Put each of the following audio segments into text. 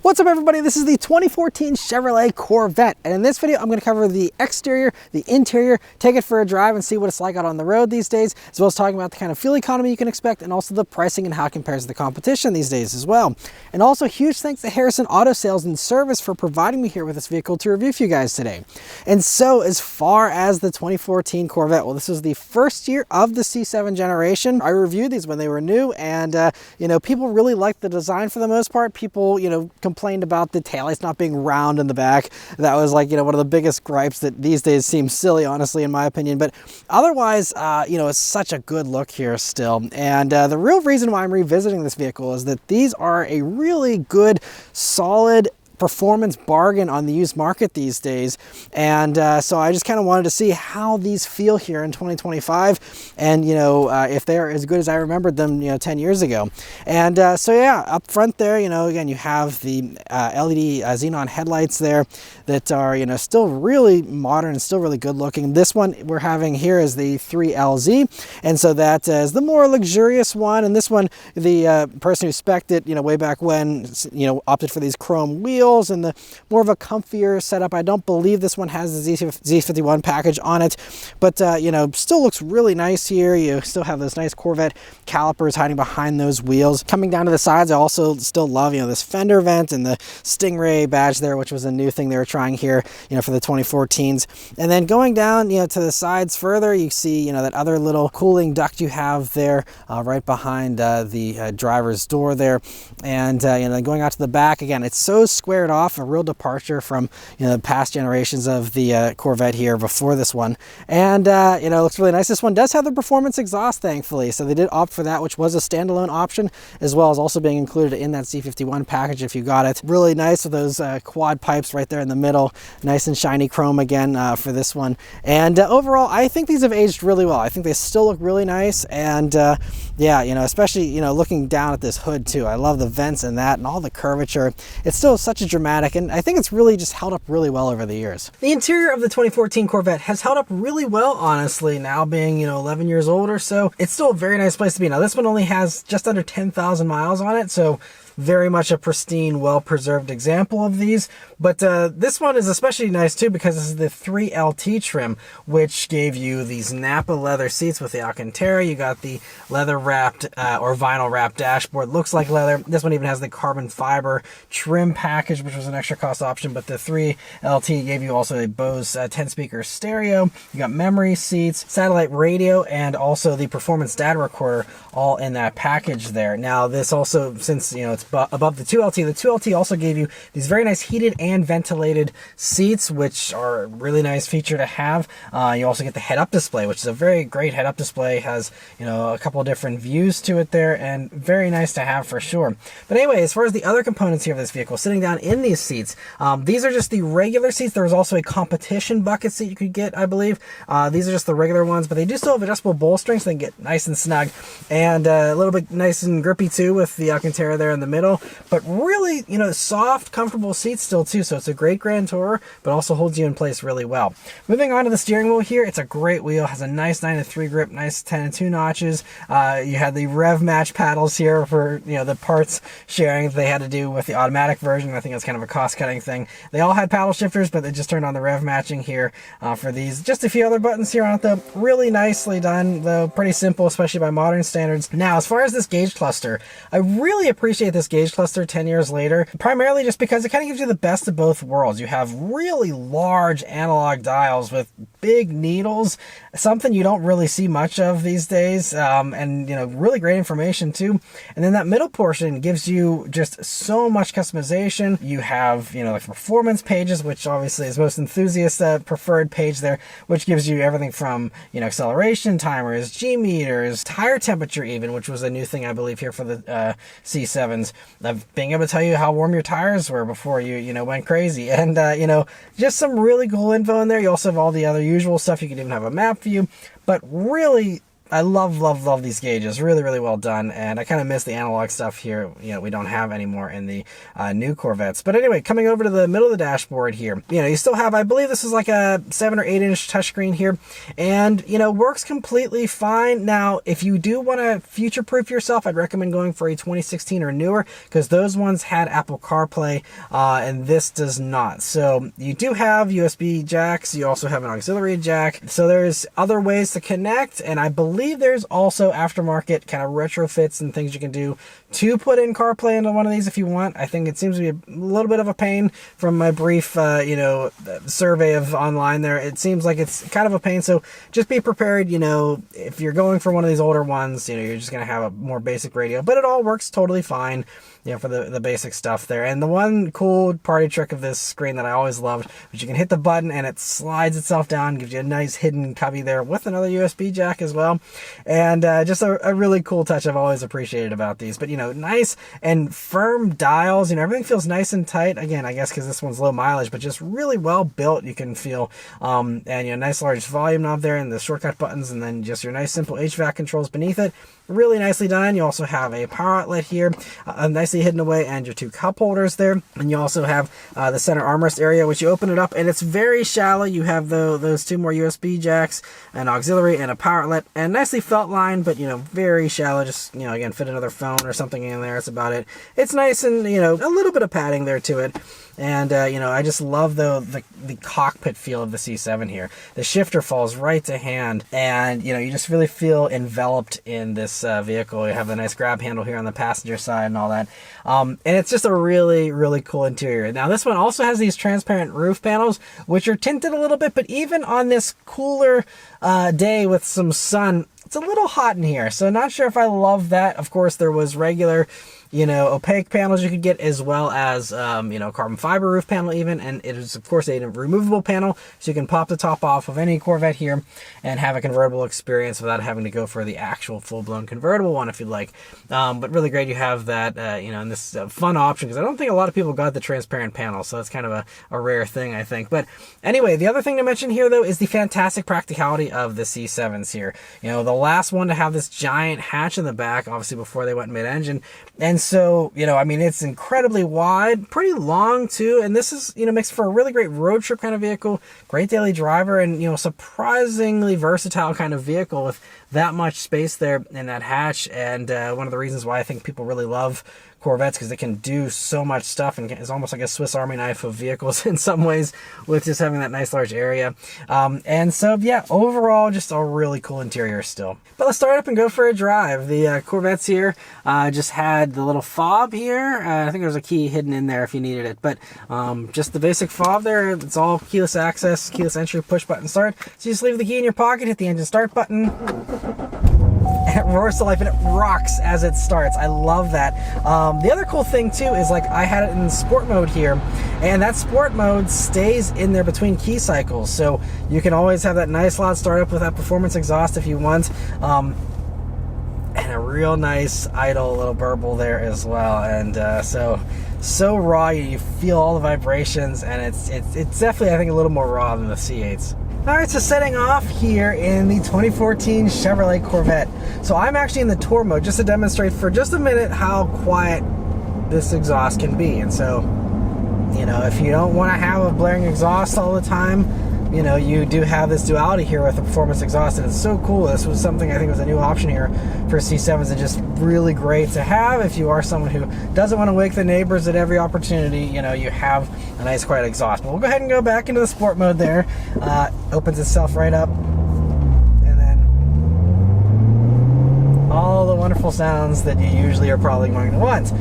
What's up everybody, this is the 2014 Chevrolet Corvette, and in this video I'm going to cover the exterior, the interior, take it for a drive and see what it's like out on the road these days, as well as talking about the kind of fuel economy you can expect and also the pricing and how it compares to the competition these days as well. And also huge thanks to Harrison Auto Sales and Service for providing me here with this vehicle to review for you guys today. And so as far as the 2014 Corvette, well, this was the first year of the C7 generation. I reviewed these when they were new, and people really liked the design for the most part. People, complained about the taillights not being round in the back. That was like, one of the biggest gripes that these days seems silly, honestly, in my opinion. But otherwise, it's such a good look here still. And the real reason why I'm revisiting this vehicle is that these are a really good, solid performance bargain on the used market these days. And so I just kind of wanted to see how these feel here in 2025, and if they're as good as I remembered them 10 years ago. And so yeah, up front there, again, you have the LED xenon headlights there that are still really modern and still really good looking. This one we're having here is the 3LZ, and so that is the more luxurious one. And this one, the person who spec'd it way back when opted for these chrome wheels and the more of a comfier setup. I don't believe this one has the Z51 package on it, but still looks really nice here. You still have those nice Corvette calipers hiding behind those wheels. Coming down to the sides, I also still love this fender vent and the Stingray badge there, which was a new thing they were trying here for the 2014s. And then going down to the sides further, you see that other little cooling duct you have there right behind the driver's door there. And going out to the back, again, it's so squared off, a real departure from the past generations of the Corvette here before this one. And it looks really nice. This one does have the performance exhaust, thankfully, so they did opt for that, which was a standalone option, as well as also being included in that C51 package if you got it. Really nice with those quad pipes right there in the middle, nice and shiny chrome again for this one. And overall, I think these have aged really well. I think they still look really nice. And yeah, especially looking down at this hood too, I love the vents and that and all the curvature. It's still such a dramatic, and I think it's really just held up really well over the years. The interior of the 2014 Corvette has held up really well, honestly, now being 11 years old or so. It's still a very nice place to be. Now this one only has just under 10,000 miles on it, so very much a pristine, well-preserved example of these. But this one is especially nice too because this is the 3LT trim, which gave you these Napa leather seats with the Alcantara. You got the leather-wrapped or vinyl-wrapped dashboard. Looks like leather. This one even has the carbon fiber trim package, which was an extra cost option. But the 3LT gave you also a Bose 10-speaker stereo. You got memory seats, satellite radio, and also the performance data recorder all in that package there. Now this also, since it's above the 2LT also gave you these very nice heated and ventilated seats, which are a really nice feature to have. You also get the head-up display, which is a very great head-up display. Has a couple of different views to it there, and very nice to have for sure. But anyway, as far as the other components here of this vehicle, sitting down in these seats, these are just the regular seats. There was also a competition bucket seat you could get, I believe. These are just the regular ones, but they do still have adjustable bolstering, so they can get nice and snug, and a little bit nice and grippy too with the Alcantara there in the middle. But really, soft, comfortable seats still too, so it's a great Grand Tourer, but also holds you in place really well. Moving on to the steering wheel here, it's a great wheel, has a nice 9-3 grip, nice 10-2 notches. You had the rev match paddles here for the parts sharing that they had to do with the automatic version. I think that's kind of a cost-cutting thing. They all had paddle shifters, but they just turned on the rev matching here for these. Just a few other buttons here on it though. Really nicely done, though pretty simple, especially by modern standards. Now, as far as this gauge cluster, I really appreciate this gauge cluster 10 years later, primarily just because it kind of gives you the best of both worlds. You have really large analog dials with big needles, something you don't really see much of these days, and really great information too. And then that middle portion gives you just so much customization. You have like performance pages, which obviously is most enthusiast preferred page there, which gives you everything from acceleration timers, G meters, tire temperature even, which was a new thing I believe here for the C7s, of being able to tell you how warm your tires were before you went crazy. And just some really cool info in there. You also have all the other usual stuff. You can even have a map view, but really I love these gauges. Really, really well done. And I kind of miss the analog stuff here. You know, we don't have anymore in the new Corvettes. But anyway, coming over to the middle of the dashboard here, you know, you still have, I believe this is like a 7 or 8 inch touchscreen here, and you know, works completely fine. Now, if you do want to future-proof yourself, I'd recommend going for a 2016 or newer, because those ones had Apple CarPlay, and this does not. So you do have USB jacks. You also have an auxiliary jack. So there's other ways to connect, and I believe there's also aftermarket kind of retrofits and things you can do to put in CarPlay into one of these if you want. I think it seems to be a little bit of a pain from my brief, you know, survey of online there. It seems like it's kind of a pain. So just be prepared, you know, if you're going for one of these older ones, you know, you're just going to have a more basic radio, but it all works totally fine, you know, for the basic stuff there. And the one cool party trick of this screen that I always loved, which you can hit the button and it slides itself down, gives you a nice hidden cubby there with another USB jack as well. And just a really cool touch I've always appreciated about these. But, you know, nice and firm dials, you know, everything feels nice and tight. Again, I guess because this one's low mileage, but just really well built, you can feel. And, you know, nice large volume knob there and the shortcut buttons, and then just your nice simple HVAC controls beneath it. Really nicely done. You also have a power outlet here, nicely hidden away, and your 2 cup holders there. And you also have the center armrest area, which you open it up, and it's very shallow. You have those 2 more USB jacks, an auxiliary, and a power outlet, and nicely felt line, but, you know, very shallow. Just, you know, again, fit another phone or something in there. That's about it. It's nice, and, you know, a little bit of padding there to it. And, you know, I just love the cockpit feel of the C7 here. The shifter falls right to hand, and, you know, you just really feel enveloped in this vehicle. You have the nice grab handle here on the passenger side and all that. And it's just a really, really cool interior. Now, this one also has these transparent roof panels, which are tinted a little bit, but even on this cooler day with some sun, it's a little hot in here. So not sure if I love that. Of course, there was regular, you know, opaque panels you could get, as well as, you know, carbon fiber roof panel even. And it is, of course, a removable panel, so you can pop the top off of any Corvette here and have a convertible experience without having to go for the actual full-blown convertible one if you'd like. But really great you have that, you know, and this fun option, because I don't think a lot of people got the transparent panel, so it's kind of a rare thing, I think. But anyway, the other thing to mention here, though, is the fantastic practicality of the C7s here. You know, the last one to have this giant hatch in the back, obviously before they went mid-engine. And so, you know, I mean, it's incredibly wide, pretty long too, and this is, you know, makes for a really great road trip kind of vehicle, great daily driver, and, you know, surprisingly versatile kind of vehicle with that much space there in that hatch. And one of the reasons why I think people really love Corvettes, because they can do so much stuff, and it's almost like a Swiss Army knife of vehicles in some ways, with just having that nice large area. And so, yeah, overall, just a really cool interior still. But let's start up and go for a drive. The Corvettes here just had the little fob here. I think there's a key hidden in there if you needed it, but just the basic fob there. It's all keyless access, keyless entry, push button start. So you just leave the key in your pocket, hit the engine start button, and it roars to life, and it rocks as it starts. I love that. The other cool thing too is, like, I had it in sport mode here, and that sport mode stays in there between key cycles, so you can always have that nice loud startup with that performance exhaust if you want, and a real nice idle little burble there as well. And so raw, you feel all the vibrations, and it's definitely, I think, a little more raw than the C8s. Alright, so setting off here in the 2014 Chevrolet Corvette. So I'm actually in the tour mode, just to demonstrate for just a minute how quiet this exhaust can be. And so, you know, if you don't want to have a blaring exhaust all the time, you know, you do have this duality here with the performance exhaust, and it's so cool. This was something I think was a new option here for C7s, and just really great to have if you are someone who doesn't want to wake the neighbors at every opportunity. You know, you have a nice quiet exhaust. But we'll go ahead and go back into the sport mode there. Opens itself right up, and then all the wonderful sounds that you usually are probably going to want.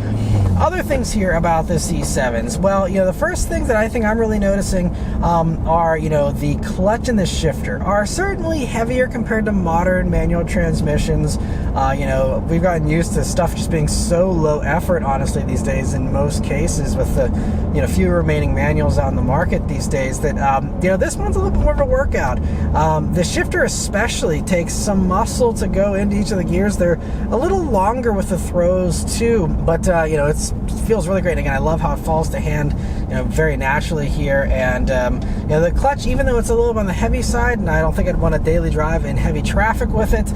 Other things here about the C7s. Well, you know, the first things that I think I'm really noticing are, you know, the clutch and the shifter are certainly heavier compared to modern manual transmissions. You know, we've gotten used to stuff just being so low effort, honestly, these days in most cases, with the, you know, few remaining manuals out in the market these days, that, you know, this one's a little bit more of a workout. The shifter especially takes some muscle to go into each of the gears. They're a little longer with the throws too, but, you know, it's feels really great. And again, I love how it falls to hand, very naturally here. And the clutch, even though it's a little on the heavy side, and I don't think I'd want to daily drive in heavy traffic with it,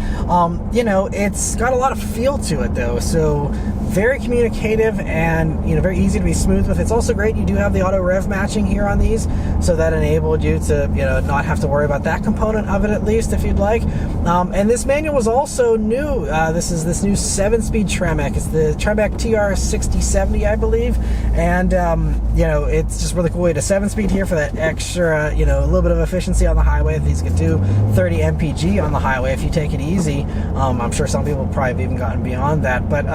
it's got a lot of feel to it though. So very communicative and very easy to be smooth with. It's also great you do have the auto rev matching here on these, so that enabled you to not have to worry about that component of it, at least if you'd like. And this manual was also new. This is this new 7-speed Tremec. It's the Tremec TR6070, I believe, and it's just really cool. You had a 7-speed here for that extra, a little bit of efficiency on the highway. These could do 30 mpg on the highway if you take it easy. I'm sure some people probably have even gotten beyond that, but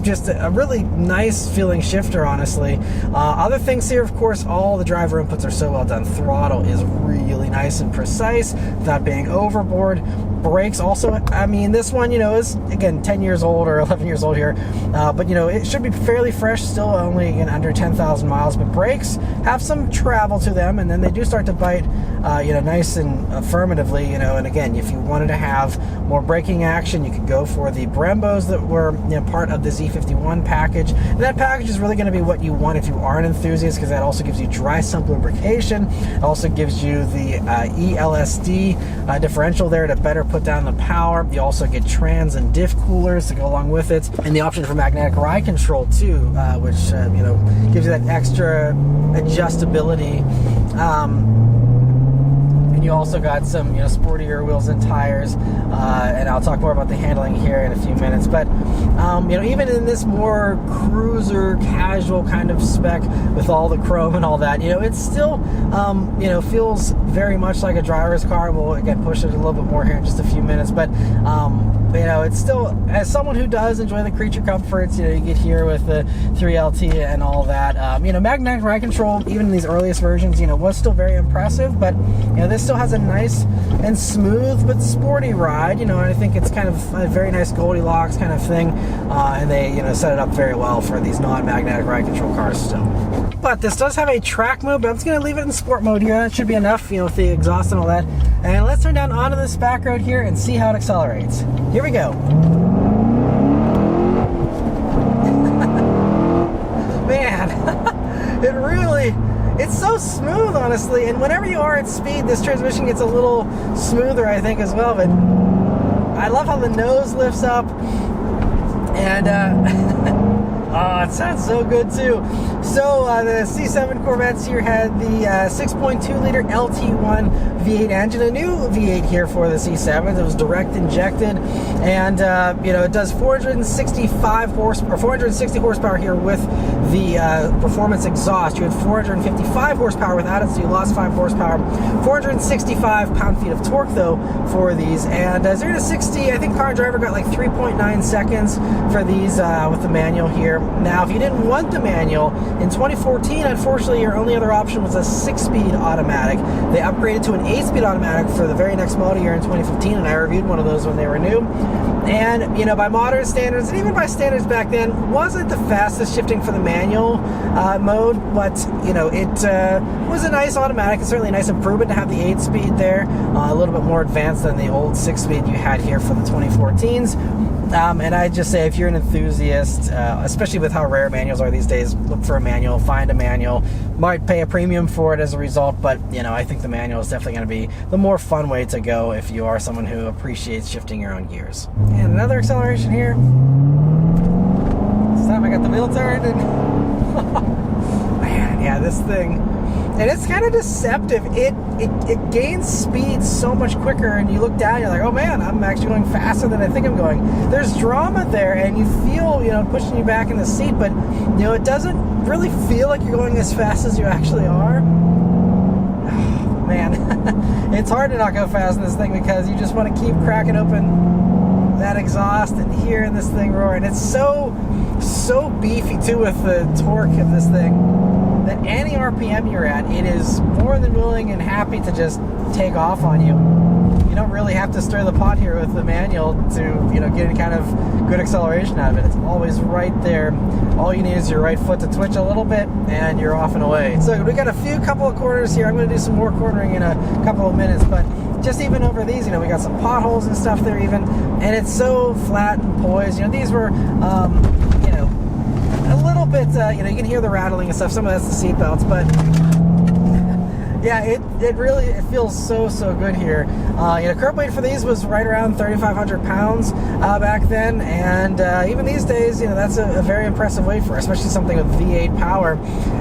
just a really nice feeling shifter, honestly. Other things here, of course, all the driver inputs are so well done. Throttle is really nice and precise without being overboard. Brakes also, this one, is, again, 10 years old or 11 years old here, but, it should be fairly fresh, still only, under 10,000 miles, but brakes have some travel to them, and then they do start to bite, nice and affirmatively, and again, if you wanted to have more braking action, you could go for the Brembos that were, part of the Z51 package, and that package is really going to be what you want if you are an enthusiast, because that also gives you dry sump lubrication. It also gives you the ELSD differential there to better put down the power. You also get trans and diff coolers to go along with it, and the option for magnetic ride control too, which gives you that extra adjustability. You also got some, sportier wheels and tires, and I'll talk more about the handling here in a few minutes. But even in this more cruiser, casual kind of spec with all the chrome and all that, it still, feels very much like a driver's car. We'll again push it a little bit more here in just a few minutes, but it's still, as someone who does enjoy the creature comforts, you get here with the 3LT and all that. Magnetic ride control, even in these earliest versions, was still very impressive, but this still has a nice and smooth but sporty ride, and I think it's kind of a very nice Goldilocks kind of thing, and they set it up very well for these non-magnetic ride control cars still. But this does have a track mode, but I'm just going to leave it in sport mode here. That should be enough, with the exhaust and all that. And let's turn down onto this back road here and see how it accelerates. Here we go. Man, it's so smooth, honestly, and whenever you are at speed, this transmission gets a little smoother, I think, as well, but I love how the nose lifts up, and it sounds so good too. So the C7 Corvettes here had the 6.2 liter LT1 V8 engine, a new V8 here for the C7. It was direct injected, and it does 465 horsepower, 460 horsepower here with the performance exhaust. You had 455 horsepower without it, so you lost 5 horsepower. 465 pound-feet of torque though for these, and 0 to 60, I think Car and Driver got like 3.9 seconds for these with the manual here. Now, if you didn't want the manual, in 2014, unfortunately, your only other option was a 6-speed automatic. They upgraded to an 8-speed automatic for the very next model year in 2015, and I reviewed one of those when they were new. And, by modern standards, and even by standards back then, wasn't the fastest shifting for the manual mode, but, it was a nice automatic. It's certainly a nice improvement to have the 8-speed there, a little bit more advanced than the old 6-speed you had here for the 2014s. And I just say, if you're an enthusiast, especially with how rare manuals are these days, look for a manual, find a manual. Might pay a premium for it as a result, but I think the manual is definitely going to be the more fun way to go if you are someone who appreciates shifting your own gears. And another acceleration here. This time I got the wheel turned, and man, yeah, this thing. And it's kind of deceptive. It gains speed so much quicker, and you look down, you're like, oh man, I'm actually going faster than I think I'm going. There's drama there, and you feel, pushing you back in the seat, but, it doesn't really feel like you're going as fast as you actually are. Oh, man, it's hard to not go fast in this thing because you just want to keep cracking open that exhaust and hearing this thing roar. And it's so beefy, too, with the torque of this thing, that any RPM you're at, it is more than willing and happy to just take off on you. You don't really have to stir the pot here with the manual to, get any kind of good acceleration out of it. It's always right there. All you need is your right foot to twitch a little bit, and you're off and away. So we got a couple of corners here. I'm going to do some more cornering in a couple of minutes, but just even over these, we got some potholes and stuff there even, and it's so flat and poised. These were, a bit, you know, you can hear the rattling and stuff. Some of that's the seat belts, but yeah, it really, it feels so good here. You know, curb weight for these was right around 3,500 pounds back then, and even these days, you know, that's a very impressive weight for, especially something with V8 power.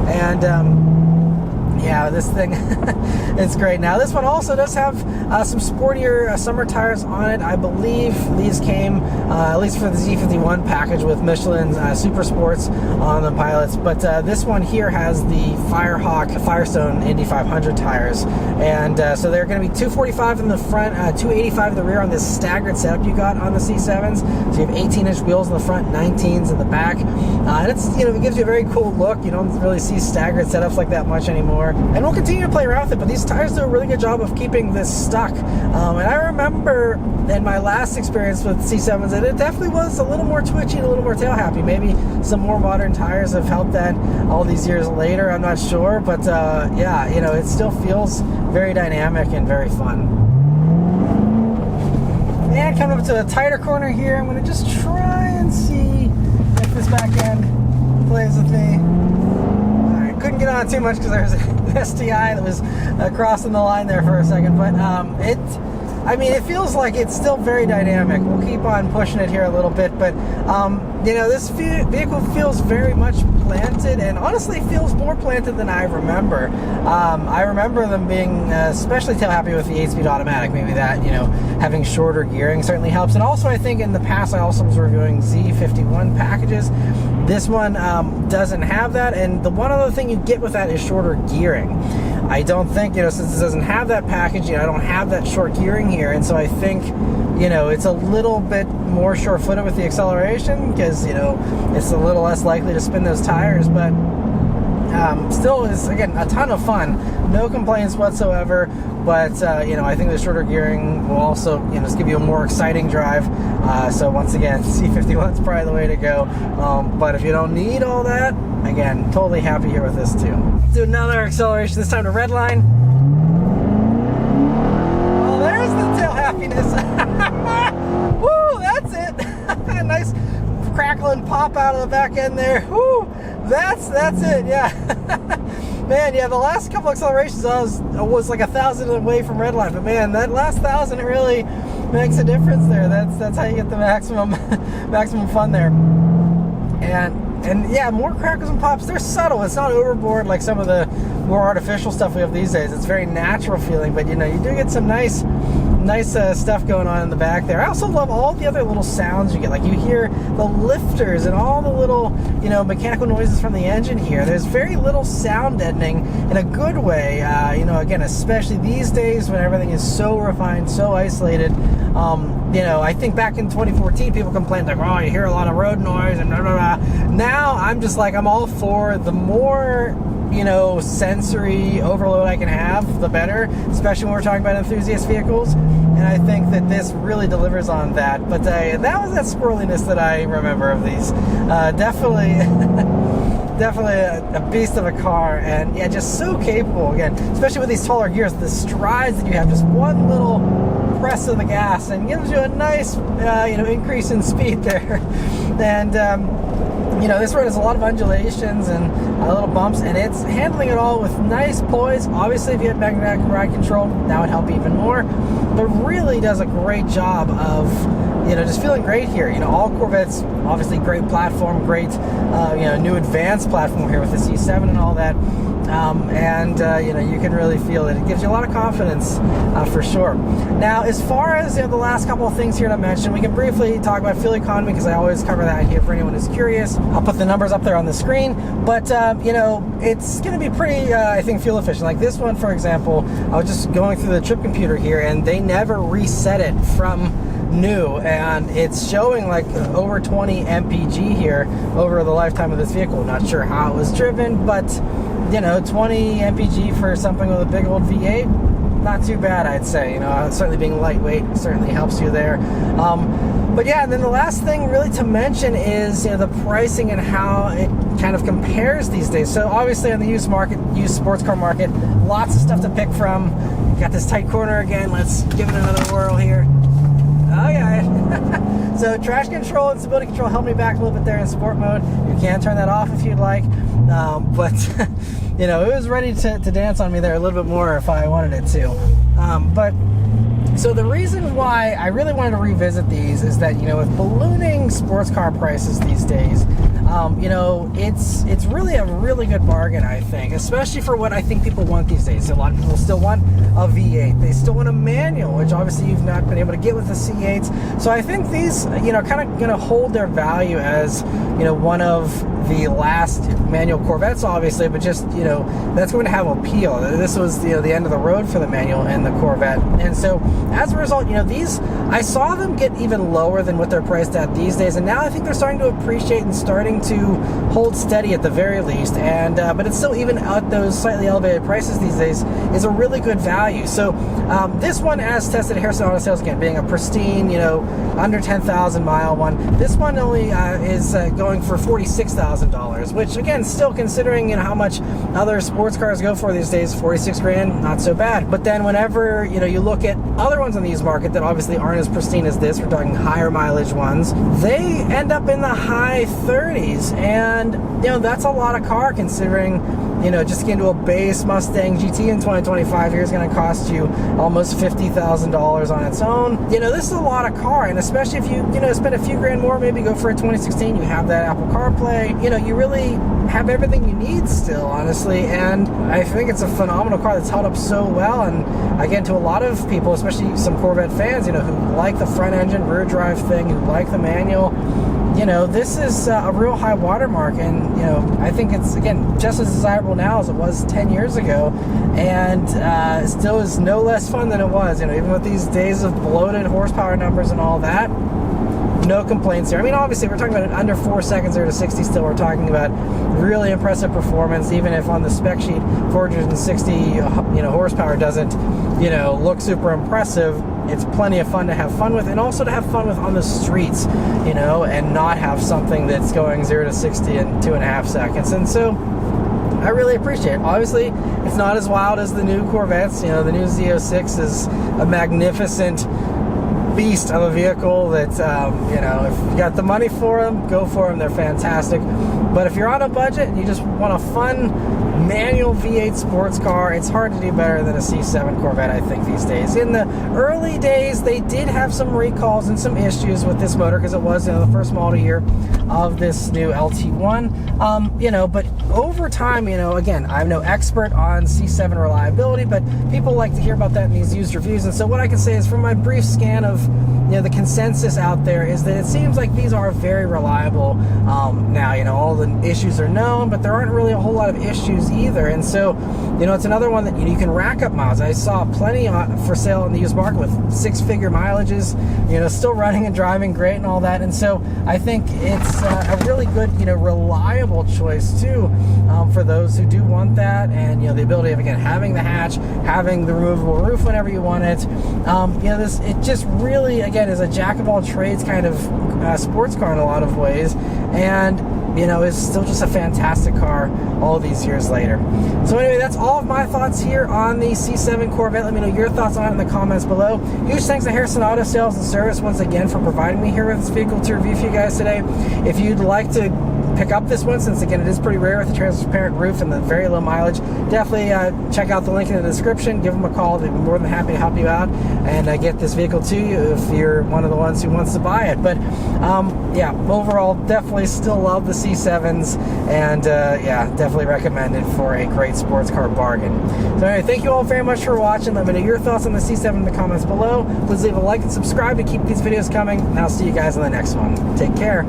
And yeah, this thing, it's great. Now, this one also does have some sportier summer tires on it. I believe these came, at least for the Z51 package, with Michelin Super Sports on the pilots. But this one here has the Firestone Indy 500 tires. And so they're going to be 245 in the front, 285 in the rear on this staggered setup you got on the C7s. So you have 18-inch wheels in the front, 19s in the back. And it's, you know, it gives you a very cool look. You don't really see staggered setups like that much anymore. And we'll continue to play around with it, but these tires do a really good job of keeping this stuck. And I remember in my last experience with C7s that it definitely was a little more twitchy and a little more tail happy. Maybe some more modern tires have helped that all these years later, I'm not sure. But yeah, you know, it still feels very dynamic and very fun. And coming up to a tighter corner here, I'm going to just try and see if this back end plays with me. Couldn't get on too much because there was an STI that was crossing the line there for a second, but I mean, it feels like it's still very dynamic. We'll keep on pushing it here a little bit, but you know, this vehicle feels very much planted, and honestly feels more planted than I remember. I remember them being especially tail happy with the 8-speed automatic. Maybe that, you know, having shorter gearing certainly helps. And also, I think in the past I also was reviewing Z51 packages. This one doesn't have that, and the one other thing you get with that is shorter gearing. I don't think, you know, since it doesn't have that package, you know, I don't have that short gearing here, and so I think, you know, it's a little bit more sure-footed with the acceleration because, you know, it's a little less likely to spin those tires, but still is, again, a ton of fun. No complaints whatsoever, but, you know, I think the shorter gearing will also, you know, just give you a more exciting drive. So once again, C51 is probably the way to go. But if you don't need all that, again, totally happy here with this too. Let's do another acceleration, this time to red line. Oh, there's the tail happiness. Woo, that's it. Nice crackle and pop out of the back end there. Woo, that's it, yeah. Man, yeah, the last couple accelerations I was like 1,000 away from red line, but man, that last 1,000, it really makes a difference there. That's how you get the maximum fun there. And yeah, more crackles and pops. They're subtle. It's not overboard like some of the more artificial stuff we have these days. It's very natural feeling, but you know, you do get some nice stuff going on in the back there. I also love all the other little sounds you get. Like you hear the lifters and all the little, you know, mechanical noises from the engine here. There's very little sound deadening in a good way. You know, again, especially these days when everything is so refined, so isolated. You know, I think back in 2014, people complained like, oh, you hear a lot of road noise and blah, blah, blah. Now I'm just like, I'm all for the more, you know, sensory overload I can have, the better, especially when we're talking about enthusiast vehicles. And I think that this really delivers on that. But that was that squirreliness that I remember of these. Definitely a beast of a car, and yeah, just so capable, again, especially with these taller gears, the strides that you have, just one little press of the gas and gives you a nice you know, increase in speed there. And you know, this road has a lot of undulations and little bumps, and it's handling it all with nice poise. Obviously, if you had magnetic ride control, that would help even more, but really does a great job of, you know, just feeling great here. You know, all Corvettes, obviously great platform, great, you know, new advanced platform here with the C7 and all that. You know, you can really feel it. It gives you a lot of confidence for sure. Now, as far as, you know, the last couple of things here to mention, we can briefly talk about fuel economy because I always cover that here for anyone who's curious. I'll put the numbers up there on the screen, but you know, it's going to be pretty, I think, fuel efficient. Like this one, for example, I was just going through the trip computer here, and they never reset it from new, and it's showing like over 20 mpg here over the lifetime of this vehicle. Not sure how it was driven, but you know, 20 mpg for something with a big old V8, not too bad, I'd say. You know, certainly being lightweight certainly helps you there. But yeah, and then the last thing really to mention is, you know, the pricing and how it kind of compares these days. So obviously on the used market, used sports car market, lots of stuff to pick from. Got this tight corner again. Let's give it another whirl here. Oh yeah. So traction control and stability control held me back a little bit there in sport mode. You can turn that off if you'd like. But you know, it was ready to dance on me there a little bit more if I wanted it to. But so the reason why I really wanted to revisit these is that, you know, with ballooning sports car prices these days, you know, it's really a really good bargain, I think, especially for what I think people want these days. So a lot of people still want a V8. They still want a manual, which obviously you've not been able to get with the C8s. So I think these, you know, kind of going to hold their value as, you know, one of the last manual Corvettes, obviously, but just, you know, that's going to have appeal. This was, you know, the end of the road for the manual and the Corvette. And so as a result, you know, these, I saw them get even lower than what they're priced at these days, and now I think they're starting to appreciate and starting to hold steady at the very least. And but it's still, even at those slightly elevated prices these days, is a really good value. So this one, as tested at Harrison Auto Sales, again being a pristine, you know, under 10,000 mile one, this one only is going for $46,000, which again, still considering, you know, how much other sports cars go for these days, 46 grand, not so bad. But then whenever, you know, you look at other ones on these market that obviously aren't as pristine as this, we're talking higher mileage ones, they end up in the high 30s, and you know, that's a lot of car considering, you know, just to get into a base Mustang GT in 2025 here is going to cost you almost $50,000 on its own. You know, this is a lot of car, and especially if you know, spend a few grand more, maybe go for a 2016, you have that Apple CarPlay, you know, you really have everything you need still, honestly. And I think it's a phenomenal car that's held up so well. And again, to a lot of people, especially some Corvette fans, you know, who like the front engine rear drive thing, who like the manual, you know, this is a real high watermark. And, you know, I think it's, again, just as desirable now as it was 10 years ago, and it still is no less fun than it was, you know, even with these days of bloated horsepower numbers and all that. No complaints here. I mean, obviously, we're talking about under 4 seconds 0 to 60 still. We're talking about really impressive performance, even if on the spec sheet 460 you know, horsepower doesn't, you know, look super impressive. It's plenty of fun to have fun with, and also to have fun with on the streets, you know, and not have something that's going 0 to 60 in 2.5 seconds. And so I really appreciate it. Obviously, it's not as wild as the new Corvettes. You know, the new Z06 is a magnificent beast of a vehicle that, you know, if you got the money for them, go for them. They're fantastic. But if you're on a budget and you just want a fun manual V8 sports car, it's hard to do better than a C7 Corvette, I think, these days. In the early days, they did have some recalls and some issues with this motor because it was, you know, the first model year of this new LT1. You know, but over time, you know, again, I'm no expert on C7 reliability, but people like to hear about that in these used reviews. And so what I can say is, from my brief scan of, you know, the consensus out there, is that it seems like these are very reliable. Now, you know, all the issues are known, but there aren't really a whole lot of issues either. And so, you know, it's another one that you can rack up miles. I saw plenty for sale in the used market with 6-figure mileages, you know, still running and driving great and all that. And so I think it's a really good, you know, reliable choice too, for those who do want that. And, you know, the ability of, again, having the hatch, having the removable roof whenever you want it. You know, it just really, again, is a jack of all trades kind of sports car in a lot of ways. And, you know, is still just a fantastic car all these years later. So anyway, that's all of my thoughts here on the C7 Corvette. Let me know your thoughts on it in the comments below. Huge thanks to Harrison Auto Sales and Service once again for providing me here with this vehicle to review for you guys today. If you'd like to pick up this one, since again it is pretty rare with the transparent roof and the very low mileage, definitely check out the link in the description. Give them a call. They'd be more than happy to help you out and get this vehicle to you if you're one of the ones who wants to buy it. But yeah, overall, definitely still love the C7s, and yeah, definitely recommend it for a great sports car bargain. So anyway, thank you all very much for watching. Let me know your thoughts on the C7 in the comments below. Please leave a like and subscribe to keep these videos coming, and I'll see you guys on the next one. Take care.